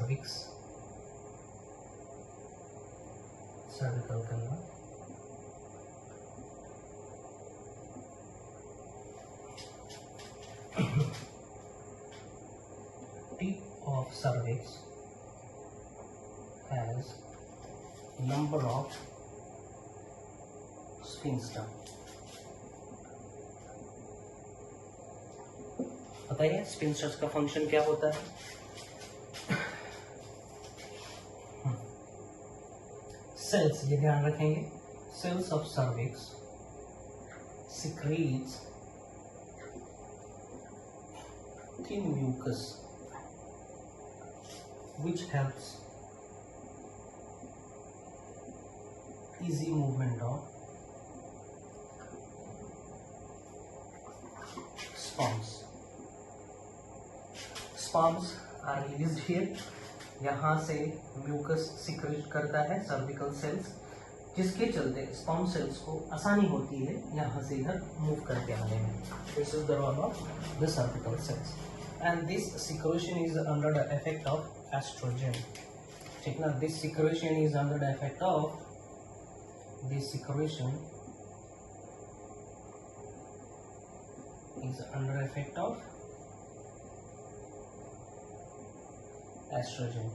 cervix, cervical canal, tip of cervix has number of sphincter. बताइए sphincters का function क्या होता है? सेल्स, ये ध्यान रखेंगे, cells of cervix secretes thin mucus which helps easy movement of sperms. Sperms are released here. यहाँ से म्यूकस सिक्रेट करता है सर्विकल सेल्स, जिसके चलते स्पर्म सेल्स को आसानी होती है यहाँ से इधर मूव करके आने में. This is the role of the cervical cells and this secretion is under the effect of estrogen. ठीक ना, this secretion is under the effect of this secretion is under effect of estrogen.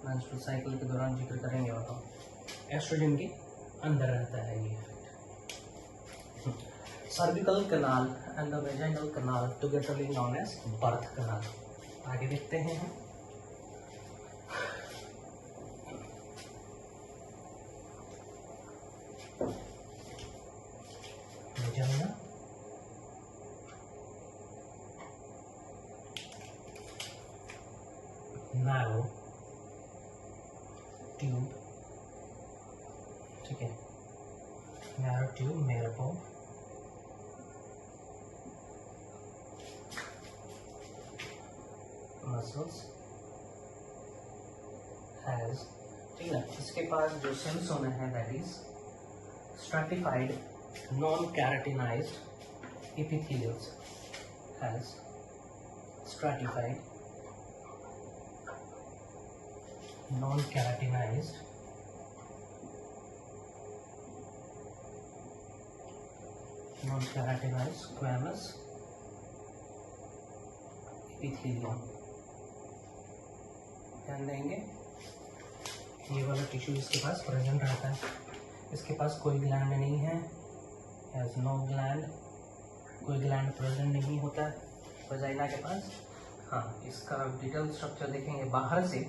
Menstrual cycle के दौरान जिक्र करेंगे और oestrogen के अंदर रहता है ये effect. Cervical canal and the vaginal canal togetherly known as birth canal. आगे देखते हैं हम. वेजाइना, narrow tube, ठीक है, narrow tube मेरे को muscles has, ठीक है, इसके पास जो सेल्स होना है that is stratified non-keratinized epithelials, has stratified non-keratinized squamous epithelium. ध्यान देंगे, ये वाला टिश्यू इसके पास प्रेजेंट रहता है. इसके पास कोई ग्लैंड नहीं है, हैज नो ग्लैंड, कोई ग्लैंड प्रेजेंट नहीं होता है वजाइना के पास. हाँ, इसका डिटेल स्ट्रक्चर देखेंगे बाहर से.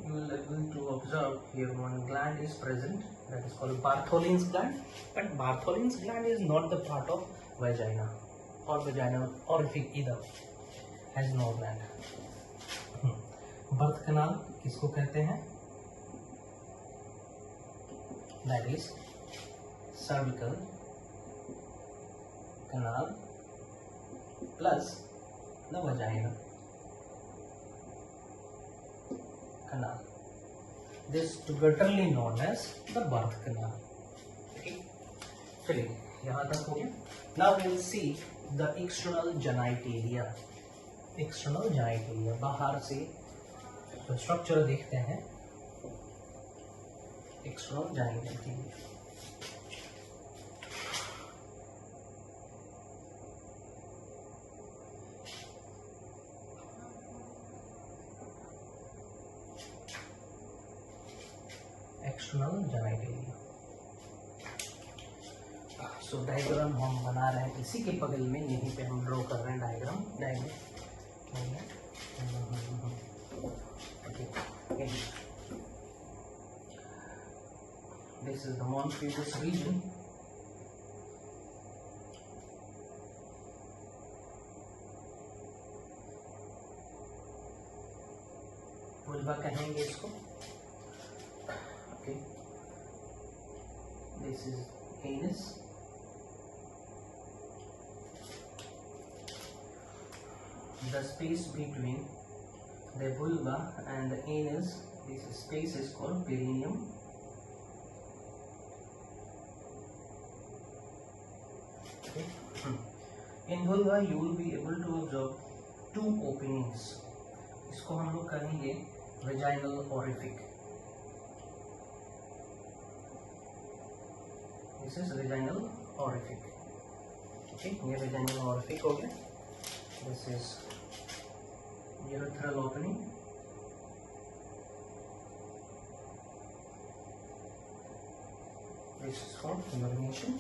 You will able to observe here one gland is present, that is called Bartholin's gland, but Bartholin's gland is not the part of vagina or vaginal orifice either, has no gland. Birth canal किसको कहते हैं? That is cervical canal plus the vagina canal. This togetherly known as the birth canal. Okay, चलिए यहाँ तक हो गया. Now we'll see the external genitalia. External genitalia, बाहर से तो स्ट्रक्चर देखते हैं. External genitalia. External genitalia. So diagram हम बना रहे हैं इसी के बगल में, यहीं पे हम ड्रॉ कर रहे हैं diagram. This is the monophitus region. Vulva कहेंगे इसको. Okay, this is anus. The space between the vulva and the anus, this space is called perineum. Okay. In vulva you will be able to observe two openings. इसको हम लोग कहेंगे vaginal orifice. This is vaginal orifice. ठीक, ये vaginal orifice हो गया। This is urethral opening. This is for urination.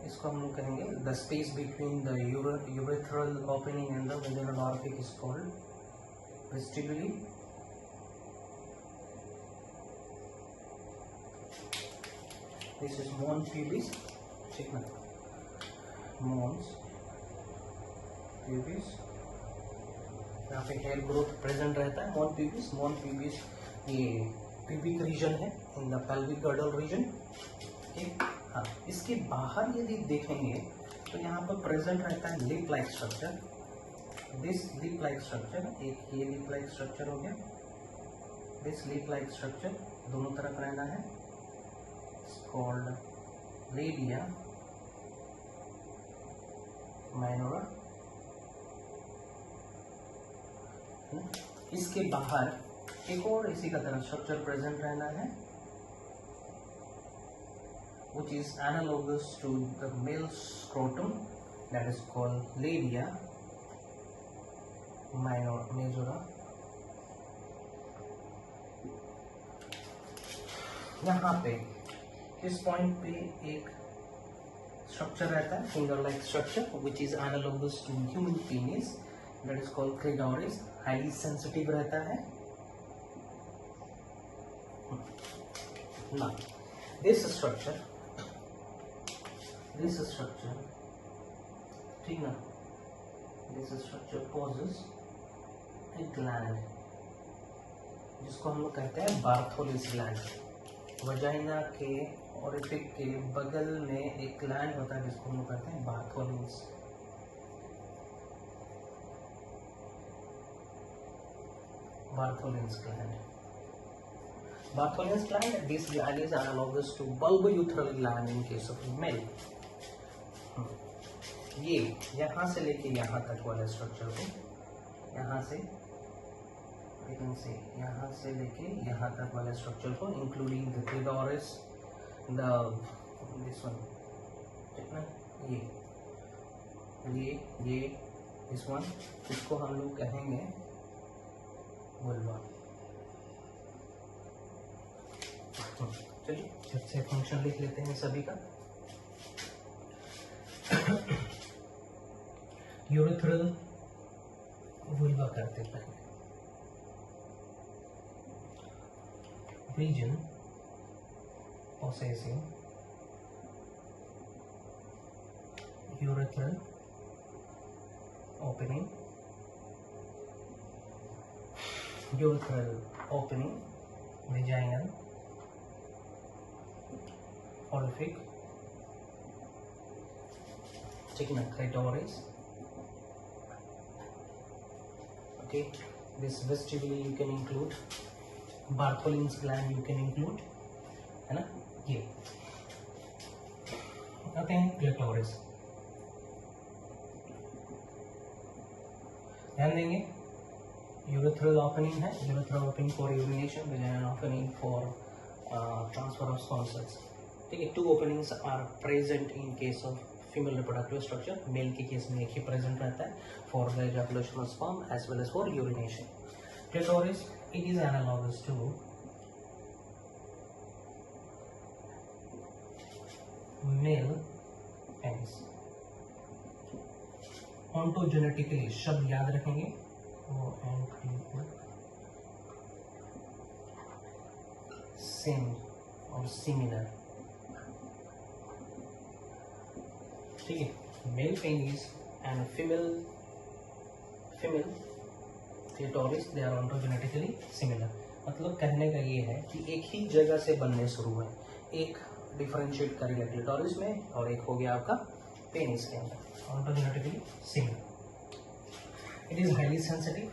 इसको हम लोग कहेंगे the space between the urethral opening and the vaginal orifice is called vestibule. This is mons pubis। ठीक है, mons pubis। यहाँ पे हेयर ग्रोथ प्रेजेंट रहता है। mons pubis ये प्यूबिक रीजन है in the pelvic girdle region. ठीक, हाँ, इसके बाहर यदि देखेंगे तो यहाँ पर प्रेजेंट रहता है lip like structure. This lip like structure, एक ये लिप लाइक स्ट्रक्चर हो गया। दिस लिप लाइक स्ट्रक्चर दोनों तरफ रहना है, कॉल्ड लेबिया माइनोरा। इसके बाहर एक और इसी का तरह स्ट्रक्चर प्रेजेंट रहना है, which is analogous to the male scrotum, that is called labia majora। यहाँ पे इस पॉइंट पे एक स्ट्रक्चर रहता है, finger like structure, which is analogous to human penis, that is called clitoris। Highly sensitive रहता है ना। this structure, ठीक ना, this structure possess a gland जिसको हम लोग कहते हैं बार्थोलिस ग्लैंड। वजाइना के ओरिफिक के बगल में एक ग्लैंड होता है जिसको हम लोग कहते हैं बार्थोलिस। Bartholin's gland, this gland is analogous to bulbourethral gland in case of male। ये यहाँ से लेके यहाँ तक वाले स्ट्रक्चर को, यहाँ से लेके यहाँ तक वाले स्ट्रक्चर को, including the clitoris, this one, ठीक ना, ये दिस वन, इसको हम लोग कहेंगे वुल्वा। चलिए सबसे फंक्शन लिख लेते हैं सभी का। यूरेथ्रल वुल्वा करते पहले। Region possessing urethral opening, vaginal orific, clitoris। Okay, this vestibule you can include, Bartholin's gland you can include, है ना। ये आते हैं क्लिटोरिस। ध्यान देंगे, यूरेथ्रल ओपनिंग है, urethral opening for urination, vaginal opening for transfer of sperm cells. ठीक है, 2 openings are present in case of female reproductive structure. Male के केस में एक ही प्रेजेंट रहता है, for the ejaculation of sperm as well as for urination। Clitoris, it is analogous to male penis। Ontogenetically शब्द याद रखेंगे, सेम और सिमिलर। ठीक है, male penis and female clitoris, they are ontogenetically similar. मतलब कहने का ये है कि एक ही जगह से बनने शुरू हुए, एक डिफरेंशिएट करेगा क्लिटोरिस में और एक हो गया आपका पेनिस के अंदर, ontogenetically similar. It is highly sensitive,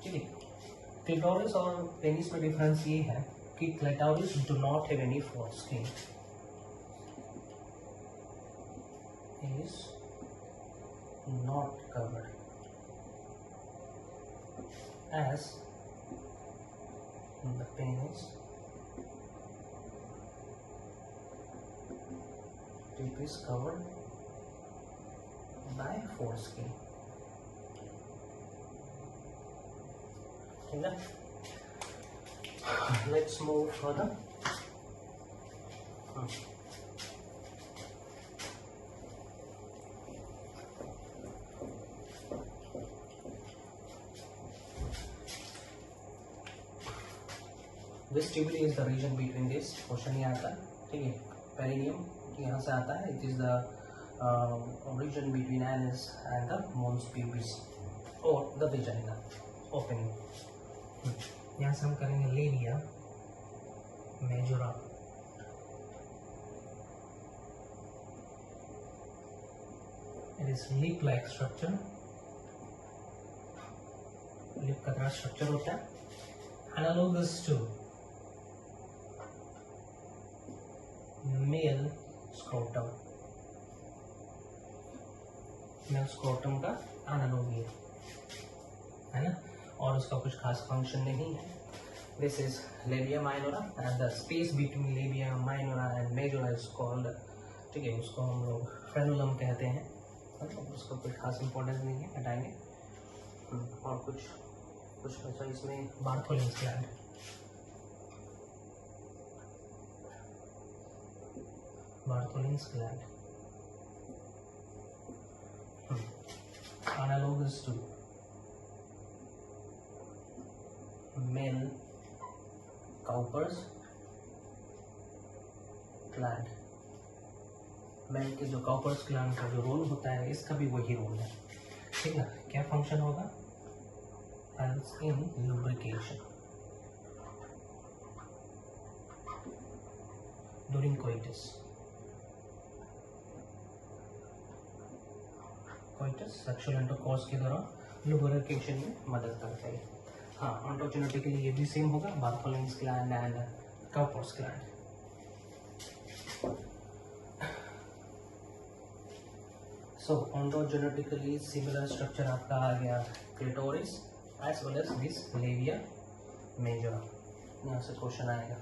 ठीक है। क्लिटोरिस और पेनिस में डिफरेंस ये है कि clitoris do not have any four skin, is not covered as the penis tip is covered by foreskin. ठीक है, let's move further. Vestibule is the region between this. Question ये आता है, ठीक है, पेरिनियम यहाँ से आता है. It is the region between anus and the mons pubis or the vagina opening. यहाँ से हम करेंगे labia majora. It is lip-like structure. Lip का तरह स्ट्रक्चर होता है. Analogous to male scrotum. Male scrotum का एनालॉगी है ना, और उसका कुछ खास फंक्शन नहीं है. This is labia minora and the space between labia minora and majora is called, ठीक है, उसको हम लोग फ्रेनुलम कहते हैं. उसका कोई खास इंपॉर्टेंस नहीं है, हटाएंगे. और कुछ बचा इसमें. Bartholin's gland. Bartholin's gland, analogous to male Cowper's gland. Male के जो Cowper's gland का जो रोल होता है, इसका भी वही रोल है. ठीक है, क्या फंक्शन होगा? Helps in lubrication during coitus. Sexual intercourse के दौरान लुब्रिकेशन में मदद करता है. हाँ, ऑन्टोजेनेटिकली ये भी सेम होगा. Bartholin's gland and Cowper's gland. So ontogenetically similar structure आपका आ गया clitoris as well as this labia majora. यहाँ से क्वेश्चन आएगा.